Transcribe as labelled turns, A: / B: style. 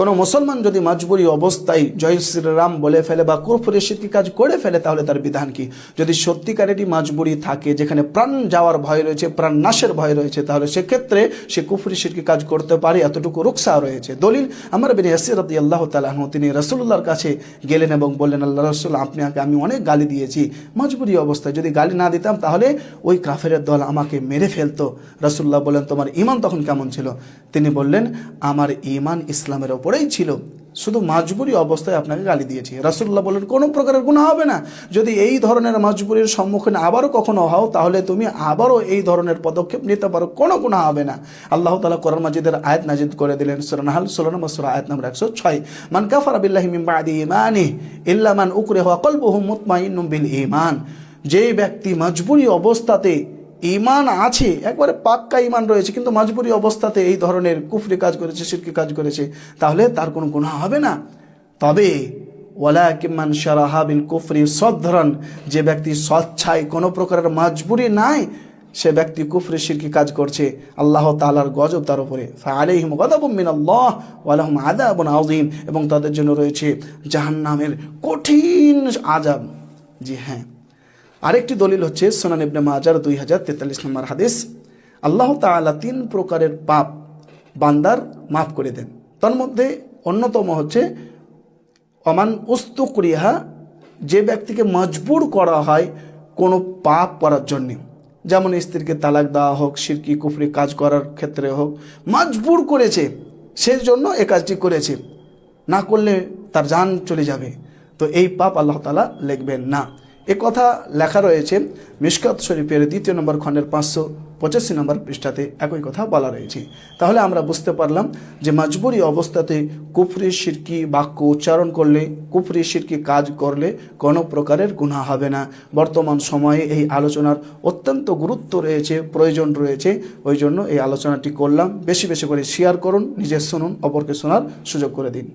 A: কোনো মুসলমান যদি মজবুরি অবস্থায় জয় শ্রীরাম বলে ফেলে বা কুফরি শিরকি কাজ করে ফেলে, তাহলে তার বিধান কি? যদি সত্যিকারেরই মজবুরি থাকে, যেখানে প্রাণ যাওয়ার ভয় রয়েছে, প্রাণ নাশের ভয় রয়েছে, তাহলে সেক্ষেত্রে সে কুফরি শিরকি কাজ করতে পারে, এতটুকু রুকসা রয়েছে। দলিল আম্মার বিন ইয়াসির রাদিয়াল্লাহু তাআলা আনহু, তিনি রাসূলুল্লাহর কাছে গেলেন এবং বললেন, আল্লাহ রাসূল, আপনাকে আমি অনেক গালি দিয়েছি মজবুরি অবস্থায়, যদি গালি না দিতাম তাহলে ওই কাফেরের দল আমাকে মেরে ফেলতো। রাসূলুল্লাহ বললেন, তোমার ঈমান তখন কেমন ছিল? তিনি বললেন, আমার ঈমান ইসলামের ওপরেই ছিল, শুধু মজবুরি অবস্থায় আপনাকে গালি দিয়েছি। রাসূলুল্লাহ বললেন, কোনো প্রকারের গুনাহ হবে না। যদি এই ধরনের মজবুরির সম্মুখীন আবারও কখনো হও, তাহলে তুমি আবারও এই ধরনের পদক্ষেপ নিতে পারো, কোনো গুনাহ হবে না। আল্লাহ তাআলা কোরআন মাজিদের আয়াত নাজিল করে দিলেন, সূরা নাহল 16 নম্বর সূরা আয়াত নম্বর 106, মান কাফারা বিল্লাহি মিন বাদি ঈমানিহি ইল্লা মান উকরিহা ওয়া কলবুহু মুতমাইন্নুম বিল ঈমান। যে ব্যক্তি মজবুরি অবস্থাতে, ঈমান আছে, একবারে পাক্কা ঈমান রয়েছে, কিন্তু মজবুরি অবস্থাতে এই ধরনের কুফরি কাজ করেছে, শিরকি কাজ করেছে, তাহলে তার কোনো গুনাহ হবে না। তবে ওয়ালাকিন মান শারাহা বিল কুফরি সদরান, যে ব্যক্তি স্বেচ্ছায়, কোনো প্রকারের মজবুরি নাই, সে ব্যক্তি কুফরি শিরকি কাজ করছে, আল্লাহ তাআলার গজব তার উপরে, ফাআলাইহিম গাদাবুম মিনাল্লাহ ওয়া লাহুম আযাবুন আযীম, এবং তাদের জন্য রয়েছে জাহান্নামের কঠিন আযাব। জি হ্যাঁ, আরেকটি দলিল হচ্ছে সুনান ইবনে মাজার 2043 নম্বর হাদিস, আল্লাহ তাআলা 3 প্রকারের পাপ বান্দার মাফ করে দেন। তার মধ্যে অন্যতম হচ্ছে অমান উস্তুকরিহা, যে ব্যক্তিকে মজবুর করা হয় কোনো পাপ করার জন্যে, যেমন স্ত্রীকে তালাক দেওয়া হোক, শিরকি কুফরি কাজ করার ক্ষেত্রে হোক, মজবুর করেছে, সেই জন্য এ কাজটি করেছে, না করলে তার জান চলে যাবে, তো এই পাপ আল্লাহ তাআলা লিখবেন না। এ কথা লেখা রয়েছে মিশকাত শরীফের 2 নম্বর খণ্ডের 585 নম্বর পৃষ্ঠাতে, একই কথা বলা রয়েছে। তাহলে আমরা বুঝতে পারলাম যে মজবুরি অবস্থাতে কুফরি শিরকি বাক্য উচ্চারণ করলে, কুফরি শিরকি কাজ করলে কোনো প্রকারের গুনাহ হবে না। বর্তমান সময়ে এই আলোচনার অত্যন্ত গুরুত্ব রয়েছে, প্রয়োজন রয়েছে, ওই জন্য এই আলোচনাটি করলাম। বেশি বেশি করে শেয়ার করুন, নিজে শুনুন, অপরকে শোনার সুযোগ করে দিন।